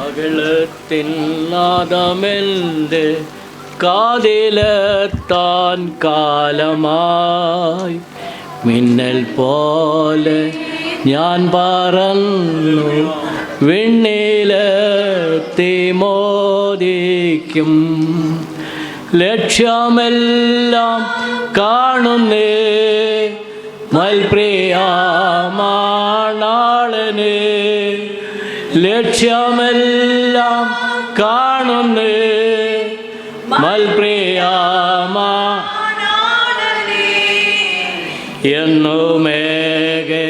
അകലത്തിൻ നാദമെന്റെ കാതിലെത്താൻ കാലമായി, മിന്നൽ പോലെ ഞാൻ പറന്നു വിണ്ണിലെത്തി മോദിക്കും. ലക്ഷ്യമെല്ലാം കാണുന്നേ മൽപ്രിയമാണാളനെ, ലക്ഷ്യമെല്ലാം കാണുന്നേ മൽപ്രിയമാണാളനെ. എന്നുമേകെ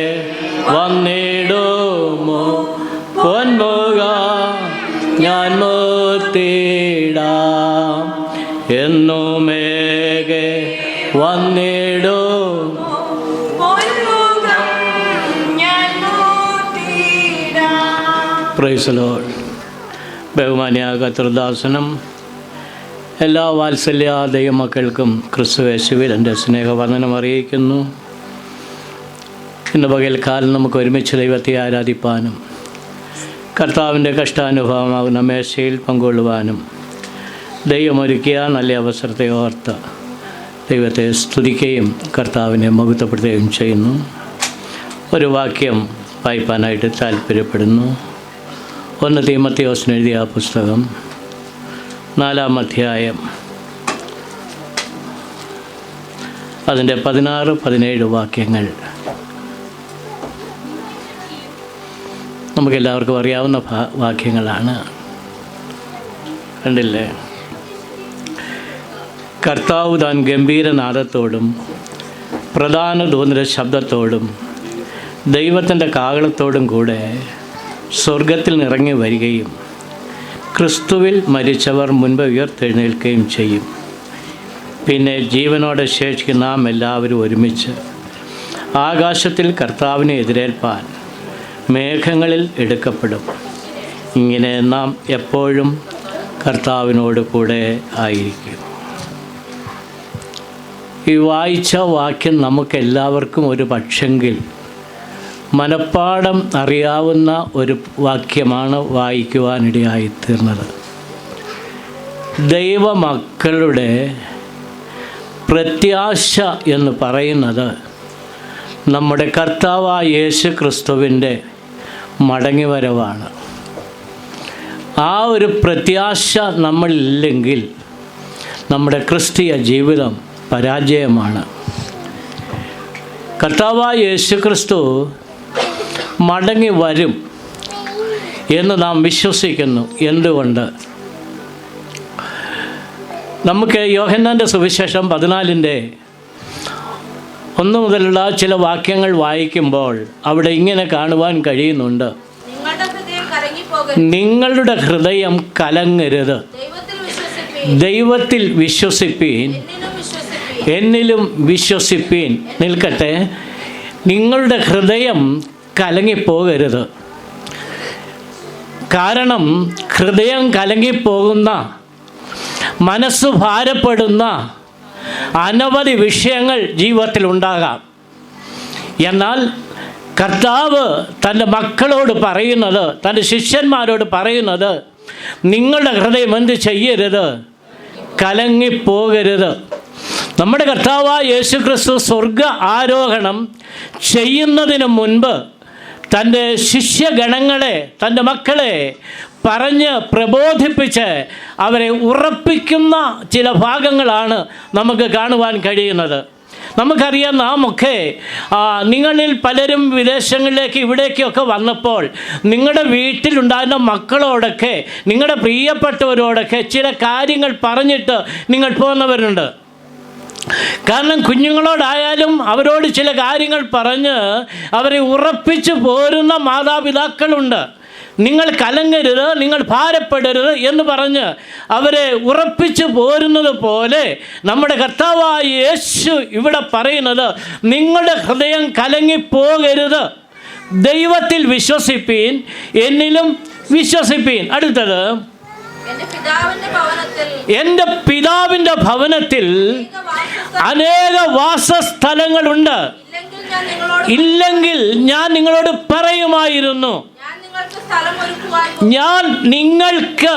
വന്നിടുമോ പൊന്മുഖ ഞാൻ മുത്തിടാം, എന്നുമേകെ വന്നിടും. Praise the Lord. ബഹുമാന്യ കർത്തൃദാസനും എല്ലാ വാത്സല്യ ദൈവമക്കൾക്കും ക്രിസ്തുയേശുവിൽ എൻ്റെ സ്നേഹവന്ദനം അറിയിക്കുന്നു. ഇന്ന് പകൽക്കാലം നമുക്ക് ഒരുമിച്ച് ദൈവത്തെ ആരാധിപ്പാനും കർത്താവിൻ്റെ കഷ്ടാനുഭവമാകുന്ന മേശയിൽ പങ്കുകൊള്ളുവാനും ദൈവമൊരുക്കിയ നല്ല അവസരത്തെ ഓർത്ത് ദൈവത്തെ സ്തുതിക്കുകയും കർത്താവിനെ മഹത്വപ്പെടുത്തുകയും ചെയ്യുന്നു. ഒരു വാക്യം വായിപ്പാനായിട്ട് താല്പര്യപ്പെടുന്നു. 1 തീമോഥെയോസിന് എഴുതിയ പുസ്തകം 4-ാം അധ്യായം അതിൻ്റെ 16-17 വാക്യങ്ങൾ നമുക്കെല്ലാവർക്കും അറിയാവുന്ന വാക്യങ്ങളാണ്. കണ്ടില്ലേ? കർത്താവ് താൻ ഗംഭീരനാദത്തോടും പ്രധാന ദൂതൻ്റെ ശബ്ദത്തോടും ദൈവത്തിൻ്റെ കാഹളത്തോടും കൂടെ സ്വർഗത്തിൽ നിറങ്ങി വരികയും ക്രിസ്തുവിൽ മരിച്ചവർ മുൻപ് ഉയർത്തെഴുന്നേൽക്കുകയും ചെയ്യും. പിന്നെ ജീവനോടെ ശേഷിക്കുന്ന നാം എല്ലാവരും ഒരുമിച്ച് ആകാശത്തിൽ കർത്താവിനെ എതിരേൽപ്പാൻ മേഘങ്ങളിൽ എടുക്കപ്പെടും. ഇങ്ങനെ നാം എപ്പോഴും കർത്താവിനോട് കൂടെ ആയിരിക്കും. ഈ വായിച്ച വാക്യം നമുക്കെല്ലാവർക്കും ഒരു പക്ഷെങ്കിൽ മനപ്പാഠം അറിയാവുന്ന ഒരു വാക്യമാണ് വായിക്കുവാനിടയായിത്തീർന്നത്. ദൈവമക്കളുടെ പ്രത്യാശ എന്ന് പറയുന്നത് നമ്മുടെ കർത്താവായ യേശു ക്രിസ്തുവിൻ്റെ മടങ്ങിവരവാണ്. ആ ഒരു പ്രത്യാശ നമ്മളില്ലെങ്കിൽ നമ്മുടെ ക്രിസ്തീയ ജീവിതം പരാജയമാണ്. കർത്താവായ യേശു ക്രിസ്തു മടങ്ങി വരും എന്ന് നാം വിശ്വസിക്കുന്നു. എന്തുകൊണ്ട്? നമുക്ക് യോഹന്നാൻ്റെ സുവിശേഷം 14-1 മുതലുള്ള ചില വാക്യങ്ങൾ വായിക്കുമ്പോൾ അവിടെ ഇങ്ങനെ കാണുവാൻ കഴിയുന്നുണ്ട്. നിങ്ങളുടെ ഹൃദയം കലങ്ങരുത്, ദൈവത്തിൽ വിശ്വസിപ്പീൻ, എന്നിലും വിശ്വസിപ്പീൻ. നിൽക്കട്ടെ, നിങ്ങളുടെ ഹൃദയം കലങ്ങിപ്പോകരുത്. കാരണം ഹൃദയം കലങ്ങിപ്പോകുന്ന, മനസ്സ് ഭാരപ്പെടുന്ന അനവധി വിഷയങ്ങൾ ജീവിതത്തിൽ ഉണ്ടാകാം. എന്നാൽ കർത്താവ് തൻ്റെ മക്കളോട് പറയുന്നത്, തൻ്റെ ശിഷ്യന്മാരോട് പറയുന്നത്, നിങ്ങളുടെ ഹൃദയം എന്ത് ചെയ്യരുത്? കലങ്ങിപ്പോകരുത്. നമ്മുടെ കർത്താവായ യേശു ക്രിസ്തു സ്വർഗ ആരോഹണം ചെയ്യുന്നതിന് മുൻപ് തൻ്റെ ശിഷ്യഗണങ്ങളെ, തൻ്റെ മക്കളെ പറഞ്ഞ് പ്രബോധിപ്പിച്ച് അവരെ ഉറപ്പിക്കുന്ന ചില ഭാഗങ്ങളാണ് നമുക്ക് കാണുവാൻ കഴിയുന്നത്. നമുക്കറിയാം, നാമൊക്കെ നിങ്ങളിൽ പലരും വിദേശങ്ങളിലേക്ക് ഇവിടേക്കൊക്കെ വന്നപ്പോൾ നിങ്ങളുടെ വീട്ടിലുണ്ടായിരുന്ന മക്കളോടൊക്കെ, നിങ്ങളുടെ പ്രിയപ്പെട്ടവരോടൊക്കെ ചില കാര്യങ്ങൾ പറഞ്ഞിട്ട് നിങ്ങൾ പോകുന്നവരുണ്ട്. കാരണം കുഞ്ഞുങ്ങളോടായാലും അവരോട് ചില കാര്യങ്ങൾ പറഞ്ഞ് അവരെ ഉറപ്പിച്ച് പോരുന്ന മാതാപിതാക്കളുണ്ട്. നിങ്ങൾ കലങ്ങരുത്, നിങ്ങൾ ഭാരപ്പെടരുത് എന്ന് പറഞ്ഞ് അവരെ ഉറപ്പിച്ച് പോരുന്നത് പോലെ നമ്മുടെ കർത്താവായ യേശു ഇവിടെ പറയുന്നത്, നിങ്ങളുടെ ഹൃദയം കലങ്ങിപ്പോകരുത്, ദൈവത്തിൽ വിശ്വസിപ്പീൻ, എന്നിലും വിശ്വസിപ്പീൻ. അടുത്തത്, എൻ്റെ പിതാവിൻ്റെ ഭവനത്തിൽ അനേക വാസസ്ഥലങ്ങളുണ്ട്, ഇല്ലെങ്കിൽ ഞാൻ നിങ്ങളോട് പറയുമായിരുന്നു. പറയുമായിരുന്നു, ഞാൻ നിങ്ങൾക്ക്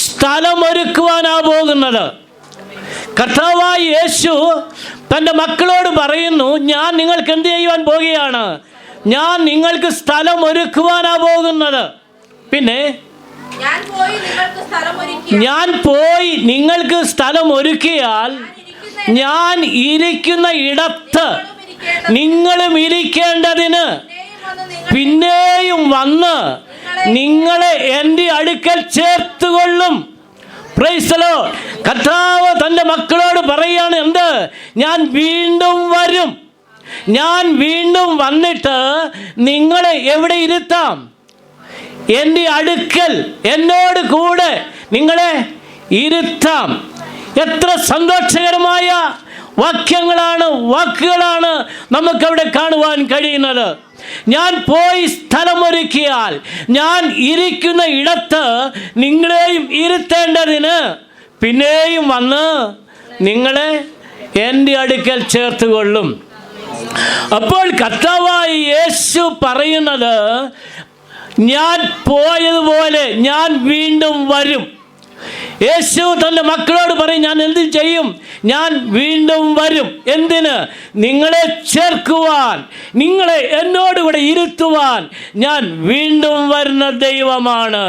സ്ഥലമൊരുക്കുവാനാ പോകുന്നത്. കർത്താവായ യേശു തൻ്റെ മക്കളോട് പറയുന്നു, ഞാൻ നിങ്ങൾക്ക് എന്ത് ചെയ്യുവാൻ പോകുകയാണ്? ഞാൻ നിങ്ങൾക്ക് സ്ഥലമൊരുക്കുവാനാ പോകുന്നത്. പിന്നെ ഞാൻ പോയി നിങ്ങൾക്ക് സ്ഥലമൊരുക്കിയാൽ ഞാൻ ഇരിക്കുന്ന ഇടത്ത് നിങ്ങളും ഇരിക്കേണ്ടതിന് പിന്നെയും വന്ന് നിങ്ങളെ എൻ്റെ അടുക്കൽ ചേർത്തുകൊള്ളും. Praise the Lord. കർത്താവ് തൻ്റെ മക്കളോട് പറയുകയാണ്, എന്ത്? ഞാൻ വീണ്ടും വരും. ഞാൻ വീണ്ടും വന്നിട്ട് നിങ്ങളെ എവിടെ ഇരുത്താം? എൻ്റെ അടുക്കൽ എന്നോട് കൂടെ നിങ്ങളെ ഇരുത്താം. എത്ര സന്തോഷകരമായ വാക്കുകളാണ് നമുക്കവിടെ കാണുവാൻ കഴിയുന്നത്. ഞാൻ പോയി സ്ഥലമൊരുക്കിയാൽ ഞാൻ ഇരിക്കുന്ന ഇടത്ത് നിങ്ങളെയും ഇരുത്തേണ്ടതിന് പിന്നെയും വന്ന് നിങ്ങളെ എൻ്റെ അടുക്കൽ ചേർത്തുകൊള്ളും. അപ്പോൾ കർത്താവായ യേശു പറയുന്നത്, ഞാൻ പോയതുപോലെ ഞാൻ വീണ്ടും വരും. യേശു തൻ്റെ മക്കളോട് പറയും, ഞാൻ എന്ത് ചെയ്യും? ഞാൻ വീണ്ടും വരും. എന്തിന്? നിങ്ങളെ ചേർക്കുവാൻ, നിങ്ങളെ എന്നോടുകൂടെ ഇരുത്തുവാൻ ഞാൻ വീണ്ടും വരുന്ന ദൈവമാണ്.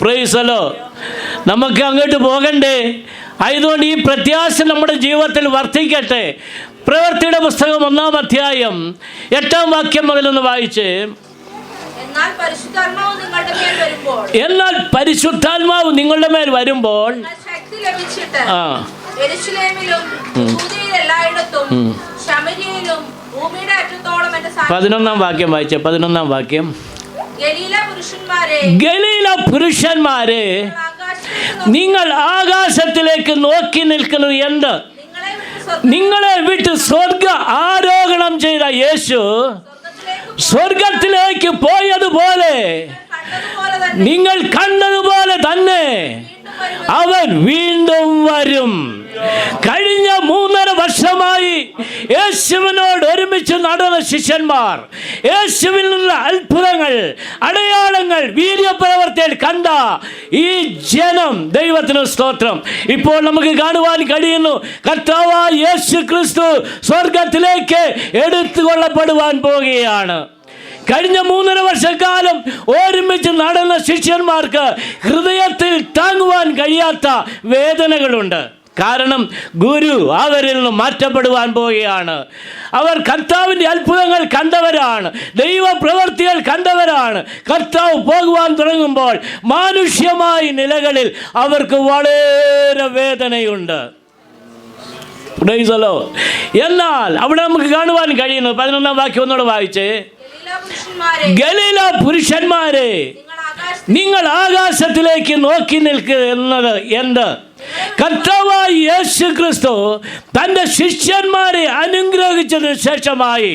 Praise the Lord. നമുക്ക് അങ്ങോട്ട് പോകണ്ടേ? ആയതുകൊണ്ട് ഈ പ്രത്യാശ നമ്മുടെ ജീവിതത്തിൽ വർദ്ധിക്കട്ടെ. പ്രവൃത്തിയുടെ പുസ്തകം 1-ാം അധ്യായം 8-ാം വാക്യം മുതലൊന്ന് വായിച്ച്. എന്നാൽ പരിശുദ്ധാത്മാവ് നിങ്ങളുടെ മേൽ വരുമ്പോൾ 11-ാം വാക്യം വായിച്ചേ. 11-ാം വാക്യം. ഗലീല പുരുഷന്മാരെ, നിങ്ങൾ ആകാശത്തിലേക്ക് നോക്കി നിൽക്കുന്നത് എന്ത്? നിങ്ങളെ വിട്ട് സ്വർഗ ആരോഹണം ചെയ്ത യേശു സ്വർഗത്തിലേക്ക് പോയതുപോലെ, നിങ്ങൾ കണ്ടതുപോലെ തന്നെ അവൻ വീണ്ടും വരും. കഴിഞ്ഞ 3.5 വർഷമായി യേശുവിനോട് ഒരുമിച്ച് നടന്ന ശിഷ്യന്മാർ യേശുവിൽ നിന്നുള്ള അത്ഭുതങ്ങൾ, അടയാളങ്ങൾ, വീര്യപ്രവർത്തികൾ കണ്ട ഈ ജനം, ദൈവത്തിന് സ്തോത്രം, ഇപ്പോൾ നമുക്ക് കാണുവാൻ കഴിയുന്നു. കർത്താവായ യേശു ക്രിസ്തു സ്വർഗത്തിലേക്ക് എടുത്തുകൊള്ളപ്പെടുവാൻ പോകുകയാണ്. കഴിഞ്ഞ 3.5 വർഷക്കാലം ഒരുമിച്ച് നടന്ന ശിഷ്യന്മാർക്ക് ഹൃദയത്തിൽ താങ്ങുവാൻ കഴിയാത്ത വേദനകളുണ്ട്. കാരണം ഗുരു അവരിൽ നിന്ന് മാറ്റപ്പെടുവാൻ പോവുകയാണ്. അവർ കർത്താവിൻ്റെ അത്ഭുതങ്ങൾ കണ്ടവരാണ്, ദൈവപ്രവൃത്തികൾ കണ്ടവരാണ്. കർത്താവ് പോകുവാൻ തുടങ്ങുമ്പോൾ മാനുഷ്യമായ നിലകളിൽ അവർക്ക് വളരെ വേദനയുണ്ട്. എന്നാൽ അവിടെ നമുക്ക് കാണുവാൻ കഴിയുന്നത് 11-ാം വാക്യം ഒന്നുകൂടെ വായിച്ചേ. ഗലീല പുരുഷന്മാരെ, നിങ്ങൾ ആകാശത്തിലേക്ക് നോക്കി നിൽക്കുന്നത് എന്ത്? കർത്താവായ യേശു ക്രിസ്തു തൻ്റെ ശിഷ്യന്മാരെ അനുഗ്രഹിച്ചതിന് ശേഷമായി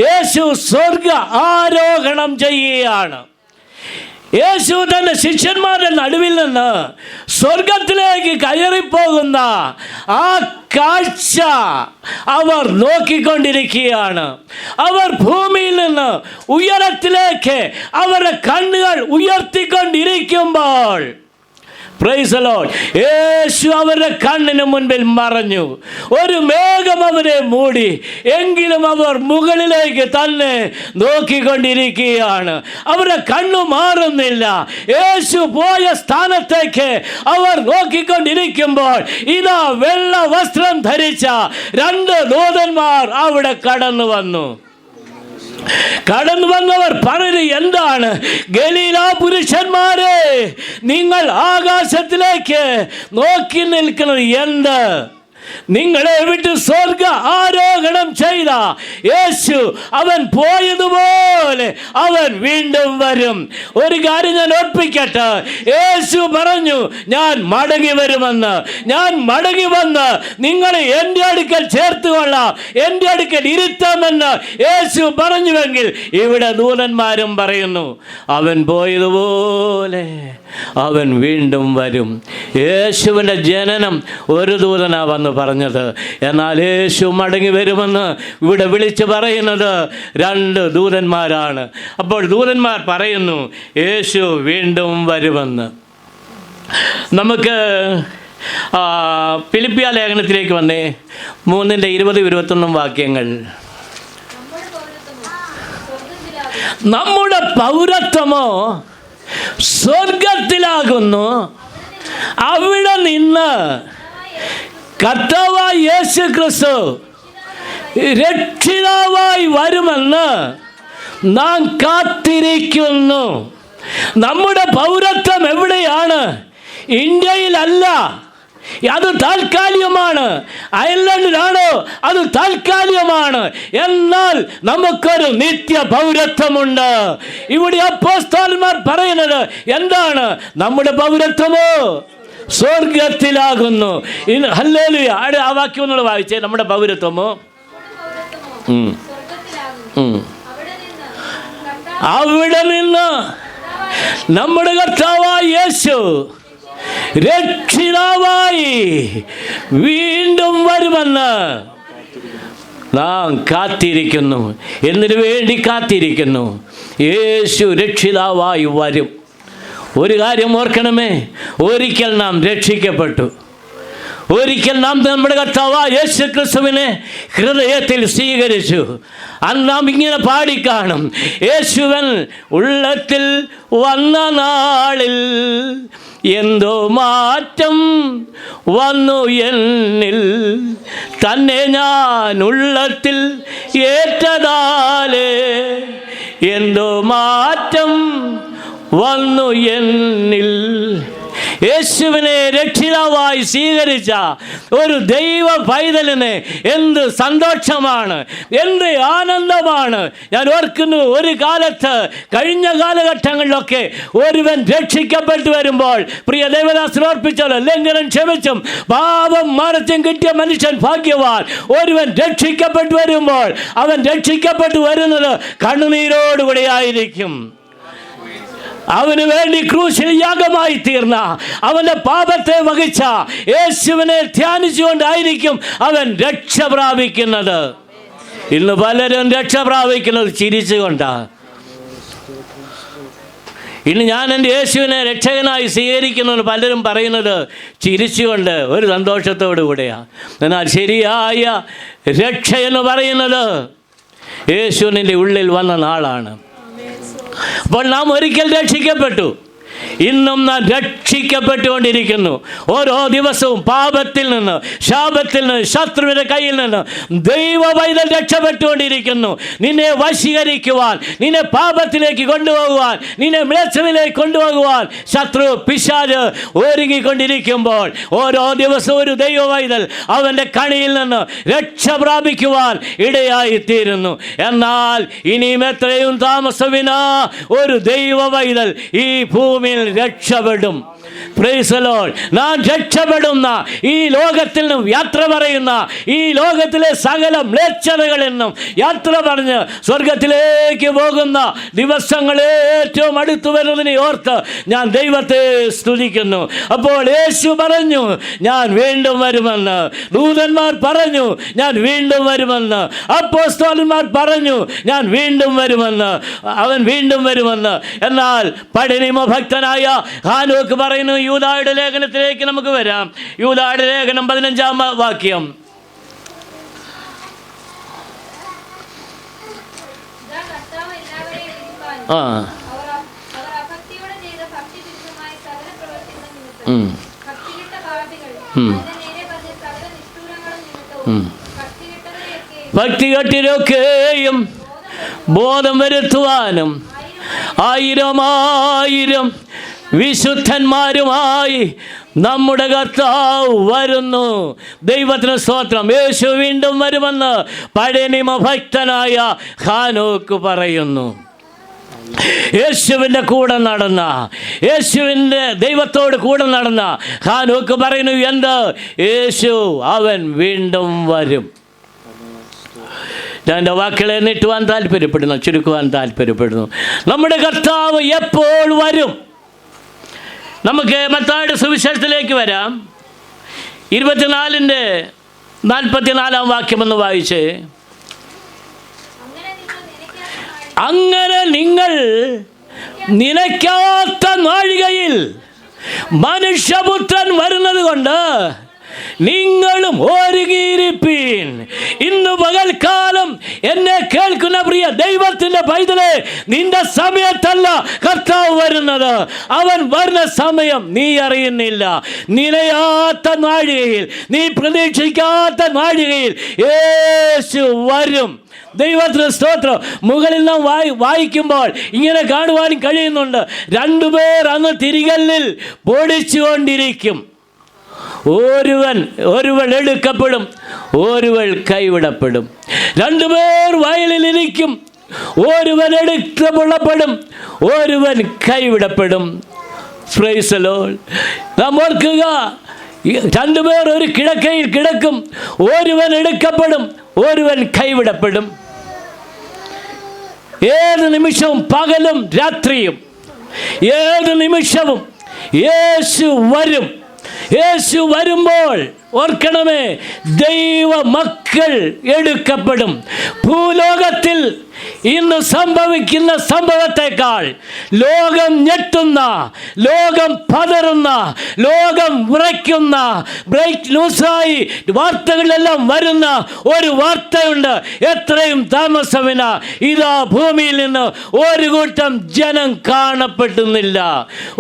യേശു സ്വർഗ ആരോഹണം ചെയ്യുകയാണ്. യേശു തൻ്റെ ശിഷ്യന്മാരുടെ നടുവിൽ നിന്ന് സ്വർഗത്തിലേക്ക് കയറിപ്പോകുന്ന ആ കാഴ്ച അവർ നോക്കിക്കൊണ്ടിരിക്കുകയാണ്. അവർ ഭൂമിയിൽ നിന്ന് ഉയരത്തിലേക്ക് അവരുടെ കണ്ണുകൾ ഉയർത്തിക്കൊണ്ടിരിക്കുമ്പോൾ, പ്രൈസ് ദി ലോർഡ്, യേശു അവരുടെ കണ്ണിന് മുൻപിൽ മറഞ്ഞു. ഒരു മേഘം അവരെ മൂടി. എങ്കിലും അവർ മുകളിലേക്ക് തന്നെ നോക്കിക്കൊണ്ടിരിക്കുകയാണ്. അവരുടെ കണ്ണു മാറുന്നില്ല. യേശു പോയ സ്ഥാനത്തേക്ക് അവർ നോക്കിക്കൊണ്ടിരിക്കുമ്പോൾ ഇതാ വെള്ള വസ്ത്രം ധരിച്ച 2 ദൂതന്മാർ അവിടെ കടന്നു വന്നവർ പറഞ്ഞു, എന്താണ്? ഗലീല പുരുഷന്മാരെ, നിങ്ങൾ ആകാശത്തിലേക്ക് നോക്കി നിൽക്കുന്നത് എന്ത്? നിങ്ങളെ വിട്ട് സ്വർഗ ആരോഹണം ചെയ്ത യേശു അവൻ പോയതുപോലെ അവൻ വീണ്ടും വരും. ഒരു കാര്യം ഞാൻ ഓർപ്പിക്കട്ടെ, യേശു പറഞ്ഞു, ഞാൻ മടങ്ങി വരുമെന്ന്. ഞാൻ മടങ്ങി വന്ന് നിങ്ങളെ എൻ്റെ അടുക്കൽ ചേർത്തുകൊള്ളാം, എൻ്റെ അടുക്കൽ ഇരുത്താമെന്ന് യേശു പറഞ്ഞുവെങ്കിൽ ഇവിടെ ദൂതന്മാരും പറയുന്നു, അവൻ പോയതുപോലെ അവൻ വീണ്ടും വരും. യേശുവിൻ്റെ ജനനം ഒരു ദൂതനാ വന്ന് പറഞ്ഞത്. എന്നാൽ യേശു മടങ്ങി വരുമെന്ന് ഇവിടെ വിളിച്ചു പറയുന്നത് 2 ദൂതന്മാരാണ്. നാളാണ്. അപ്പോൾ ദൂതന്മാർ പറയുന്നു യേശു വീണ്ടും വരുമെന്ന്. നമുക്ക് ഫിലിപ്പിയ ലേഖനത്തിലേക്ക് വന്നേ, 3:20-21 വാക്യങ്ങൾ. നമ്മുടെ പൗരത്വമോ സ്വർഗത്തിലാകുന്നു, അവിടെ നിന്ന് കർത്താവായ യേശു ക്രിസ്തു രക്ഷിതാവായി വരുമെന്ന് നാം കാത്തിരിക്കുന്നു. നമ്മുടെ പൗരത്വം എവിടെയാണ്? ഇന്ത്യയിലല്ല, അത് താൽക്കാലികമാണ്. അയർലൻഡിലാണോ? അത് താൽക്കാലികമാണ്. എന്നാൽ നമുക്കൊരു നിത്യ പൗരത്വമുണ്ട്. ഇവിടെ അപ്പോസ്തലന്മാർ പറയുന്നത് എന്താണ്? നമ്മുടെ പൗരത്വമോ സ്വർഗത്തിലാകുന്നു. ഹല്ലേലൂയ. ആ വാക്യം ഒന്നുകൂടെ വായിച്ചേ. നമ്മുടെ പൗരത്വമോ അവിടെ നിന്ന് നമ്മുടെ കർത്താവായ യേശു രക്ഷിതാവായി വീണ്ടും വരുമെന്ന് നാം കാത്തിരിക്കുന്നു. എന്തിനു വേണ്ടി കാത്തിരിക്കുന്നു? യേശു രക്ഷിതാവായി വരും. ഒരു കാര്യം ഓർക്കണമേ, ഒരിക്കൽ നാം രക്ഷിക്കപ്പെട്ടു. ഒരിക്കൽ നാം നമ്മുടെ കർത്താവായ യേശു ക്രിസ്തുവിനെ ഹൃദയത്തിൽ സ്വീകരിച്ചു. അന്ന് നാം ഇങ്ങനെ പാടിക്കാണും, യേശുവൻ ഉള്ളത്തിൽ വന്ന നാളിൽ എന്തോ മാറ്റം വന്നു എന്നിൽ, തന്നെ ഞാൻ ഉള്ളത്തിൽ ഏറ്റതാലേ എന്തോ മാറ്റം വന്നു എന്നിൽ. യേശുവിനെ രക്ഷിതാവായി സ്വീകരിച്ച ഒരു ദൈവ പൈതലിന് എന്ത് സന്തോഷമാണ്, എന്ത് ആനന്ദമാണ്. ഞാൻ ഓർക്കുന്നു, ഒരു കാലത്ത് കഴിഞ്ഞ കാലഘട്ടങ്ങളിലൊക്കെ ഒരുവൻ രക്ഷിക്കപ്പെട്ടു വരുമ്പോൾ, പ്രിയ ദേവദാസൻ ഓർപ്പിച്ചല്ലോ, ലംഘനം ക്ഷമിച്ചും പാപം മറച്ചും കിട്ടിയ മനുഷ്യൻ ഭാഗ്യവാൻ. ഒരുവൻ രക്ഷിക്കപ്പെട്ടു വരുമ്പോൾ അവൻ രക്ഷിക്കപ്പെട്ടു വരുന്നത് കണ്ണുനീരോടുകൂടി ആയിരിക്കും. അവന് വേണ്ടി ക്രൂശിൽ യാഗമായി തീർന്ന, അവന്റെ പാപത്തെ വഹിച്ച യേശുവിനെ ധ്യാനിച്ചുകൊണ്ടായിരിക്കും അവൻ രക്ഷ പ്രാപിക്കുന്നത്. ഇന്ന് പലരും രക്ഷ പ്രാപിക്കുന്നത് ചിരിച്ചുകൊണ്ടാണ്. ഇന്ന് ഞാൻ എൻ്റെ യേശുവിനെ രക്ഷകനായി സ്വീകരിക്കുന്നു പലരും പറയുന്നത് ചിരിച്ചുകൊണ്ട്, ഒരു സന്തോഷത്തോടു കൂടെയാണ്. എന്നാൽ ശരിയായ രക്ഷ എന്ന് പറയുന്നത് യേശുവിൻ്റെ ഉള്ളിൽ വന്ന നാളാണ്. അപ്പോൾ നാം ഒരിക്കൽ രക്ഷിക്കപ്പെട്ടു, ഇന്നും നാം രക്ഷിക്കപ്പെട്ടുകൊണ്ടിരിക്കുന്നു. ഓരോ ദിവസവും പാപത്തിൽ നിന്ന്, ശാപത്തിൽ നിന്ന്, ശത്രുവിൻ്റെ കയ്യിൽ നിന്ന് ദൈവ പൈതൽ രക്ഷപ്പെട്ടുകൊണ്ടിരിക്കുന്നു. നിന്നെ വശീകരിക്കുവാൻ, നിന്നെ പാപത്തിലേക്ക് കൊണ്ടുപോകുവാൻ, നിന്നെ മ്ലേച്ഛതയിലേക്ക് കൊണ്ടുപോകുവാൻ ശത്രു പിശാച് ഒരുങ്ങിക്കൊണ്ടിരിക്കുമ്പോൾ ഓരോ ദിവസവും ഒരു ദൈവ പൈതൽ അവൻ്റെ കണിയിൽ നിന്ന് രക്ഷ പ്രാപിക്കുവാൻ ഇടയായിത്തീരുന്നു. എന്നാൽ ഇനിയും എത്രയും താമസവിനാ ഒരു ദൈവ പൈതൽ ഈ ഭൂമിയിൽ രക്ഷപ്പെടും. Praise the Lord. നാം രക്ഷപ്പെടുന്ന, ഈ ലോകത്തിൽ നിന്നും യാത്ര പറയുന്ന, ഈ ലോകത്തിലെ സകല മ്ലേച്ഛതകളിൽ നിന്നും യാത്ര പറഞ്ഞ് സ്വർഗത്തിലേക്ക് പോകുന്ന ദിവസങ്ങൾ ഏറ്റവും അടുത്തു വരുന്നതിനെ ഓർത്ത് ഞാൻ ദൈവത്തെ സ്തുതിക്കുന്നു. അപ്പോൾ യേശു പറഞ്ഞു ഞാൻ വീണ്ടും വരുമെന്ന്, ദൂതന്മാർ പറഞ്ഞു ഞാൻ വീണ്ടും വരുമെന്ന്, അപ്പോസ്തലന്മാർ പറഞ്ഞു ഞാൻ വീണ്ടും വരുമെന്ന്, അവൻ വീണ്ടും വരുമെന്ന്. എന്നാൽ പടിനിമ ഭക്തനായ ഹാനോക്ക് പറയുന്നു, യൂദായുടെ ലേഖനത്തിലേക്ക് നമുക്ക് വരാം. യൂദായുടെ ലേഖനം 15-ാം വാക്യം. ഭക്തികെട്ടിലൊക്കെയും ബോധം വരുത്തുവാനും 1000 വിശുദ്ധന്മാരുമായി നമ്മുടെ കർത്താവ് വരുന്നു. ദൈവത്തിന് സ്തോത്രം. യേശു വീണ്ടും വരുമെന്ന് പഴയ നിയമ ഭക്തനായ ഹാനോക്ക് പറയുന്നു. യേശുവിൻ്റെ കൂടെ നടന്ന, യേശുവിൻ്റെ ദൈവത്തോട് കൂടെ നടന്ന ഹാനോക്ക് പറയുന്നു എന്ത്? യേശു അവൻ വീണ്ടും വരും. ഞാൻ എൻ്റെ വാക്കുകളെ നീട്ടുവാൻ താല്പര്യപ്പെടുന്നു, ചുരുക്കുവാൻ താല്പര്യപ്പെടുന്നു. നമ്മുടെ കർത്താവ് എപ്പോൾ വരും? നമുക്ക് മത്തായിയുടെ സുവിശേഷത്തിലേക്ക് വരാം. 24-ാം വാക്യം ഒന്ന് വായിച്ചേ. അങ്ങനെ നിങ്ങൾ നിലയ്ക്കാത്ത നാഴികയിൽ മനുഷ്യപുത്രൻ വരുന്നത് കൊണ്ട് നിങ്ങളും ഒരുങ്ങിയിരിപ്പീൻ. ഇന്ന് പകൽക്കാലം എന്നെ കേൾക്കുന്ന പ്രിയ ദൈവത്തിന്റെ പൈതലേ, നിന്റെ സമയത്തല്ല കർത്താവ് വരുന്നത്. അവൻ വരുന്ന സമയം നീ അറിയുന്നില്ല. നിലയാത്ത നാഴികയിൽ, നീ പ്രതീക്ഷിക്കാത്ത നാഴികയിൽ യേശു വരും. ദൈവത്തിന് സ്തോത്രം. മുകളിൽ നാം വായിക്കുമ്പോൾ ഇങ്ങനെ കാണുവാനും കഴിയുന്നുണ്ട്. രണ്ടുപേർ അന്ന് തിരികല്ലിൽ പൊടിച്ചുകൊണ്ടിരിക്കും. ഒരുവൻ എടുക്കപ്പെടും, ഒരുവൻ കൈവിടപ്പെടും. രണ്ടുപേർ വയലിലിരിക്കും. ഒരുവൻ എടുക്കപ്പെടപ്പെടും, ഒരുവൻ കൈവിടപ്പെടും. Praise the Lord. നാം ഓർക്കുക, രണ്ടുപേർ ഒരു കിടക്കയിൽ കിടക്കും. ഒരുവൻ എടുക്കപ്പെടും, ഒരുവൻ കൈവിടപ്പെടും. ഏത് നിമിഷവും, പകലും രാത്രിയും, ഏത് നിമിഷവും യേശു വരും. യേശു വരുമ്പോൾ ഓർക്കണമേ, ദൈവ മക്കൾ എടുക്കപ്പെടും. ഭൂലോകത്തിൽ ഇന്ന് സംഭവിക്കുന്ന സംഭവത്തെക്കാൾ ലോകം ഞെട്ടുന്ന, ലോകം പതറുന്ന, ലോകം വിറയ്ക്കുന്ന, ബ്രേക്ക് ന്യൂസായി വാർത്തകളിലെല്ലാം വരുന്ന ഒരു വാർത്തയുണ്ട്. എത്രയും താമസമില്ല, ഇതാ ഭൂമിയിൽ നിന്ന് ഒരു കൂട്ടം ജനം കാണപ്പെടുന്നില്ല.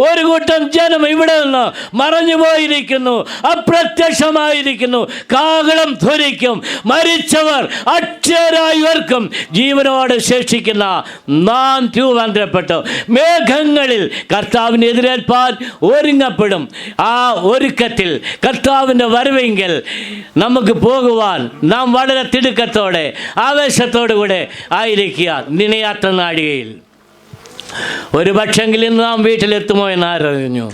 ഒരു കൂട്ടം ജനം ഇവിടെ നിന്ന് മറഞ്ഞു പോയിരിക്കുന്നു, അപ്രത്യക്ഷമായിരിക്കുന്നു. കാഹളം ധ്വനിക്കും, മരിച്ചവർ അക്ഷരായി ഉയർക്കും, ജീവനോട് ശേഷിക്കുന്ന നാം രൂപാന്തരപ്പെട്ടു മേഘങ്ങളിൽ കർത്താവിനെ എതിരേൽപ്പാൻ ഒരുങ്ങപ്പെടും. ആ ഒരുക്കത്തിൽ കർത്താവിൻ്റെ വരവെങ്കിൽ നമുക്ക് പോകുവാൻ നാം വളരെ തിടുക്കത്തോടെ, ആവേശത്തോടു കൂടെ ആയിരിക്കുക. നിലയാത്ത നാഴികയിൽ ഒരു പക്ഷെങ്കിൽ ഇന്ന് നാം വീട്ടിലെത്തുമോ എന്നറിഞ്ഞു.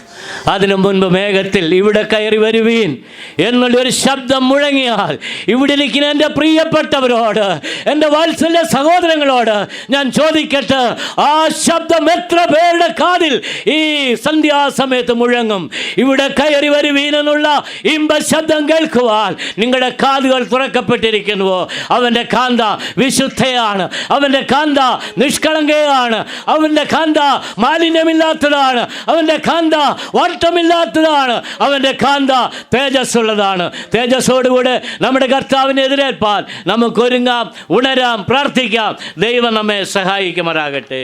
അതിനു മുൻപ് മേഘത്തിൽ ഇവിടെ കയറി വരുവീൻ എന്നുള്ളൊരു ശബ്ദം മുഴങ്ങിയാൽ, ഇവിടെ ഇരിക്കുന്ന എൻ്റെ പ്രിയപ്പെട്ടവരോട്, എൻ്റെ വാത്സല്യ സഹോദരങ്ങളോട് ഞാൻ ചോദിക്കട്ടെ, ആ ശബ്ദം എത്ര പേരുടെ കാതിൽ ഈ സന്ധ്യാസമയത്ത് മുഴങ്ങും? ഇവിടെ കയറി വരുവീൻ എന്നുള്ള ഇമ്പ ശബ്ദം കേൾക്കുവാൻ നിങ്ങളുടെ കാതുകൾ തുറക്കപ്പെട്ടിരിക്കുന്നുവോ? അവൻ്റെ കാന്ത വിശുദ്ധയാണ്, അവൻ്റെ കാന്ത നിഷ്കളങ്കയാണ്, അവൻ്റെ കാന്ത മാലിന്യമില്ലാത്തതാണ്, അവൻ്റെ കാന്ത വാട്ടമില്ലാത്തതാണ്, അവൻ്റെ കാന്ത തേജസ്സുള്ളതാണ്. തേജസ്സോടുകൂടെ നമ്മുടെ കർത്താവിനെ എതിരേൽപ്പാൻ നമുക്ക് ഒരുങ്ങാം, ഉണരാം, പ്രാർത്ഥിക്കാം. ദൈവം നമ്മെ സഹായിക്കുമാറാകട്ടെ.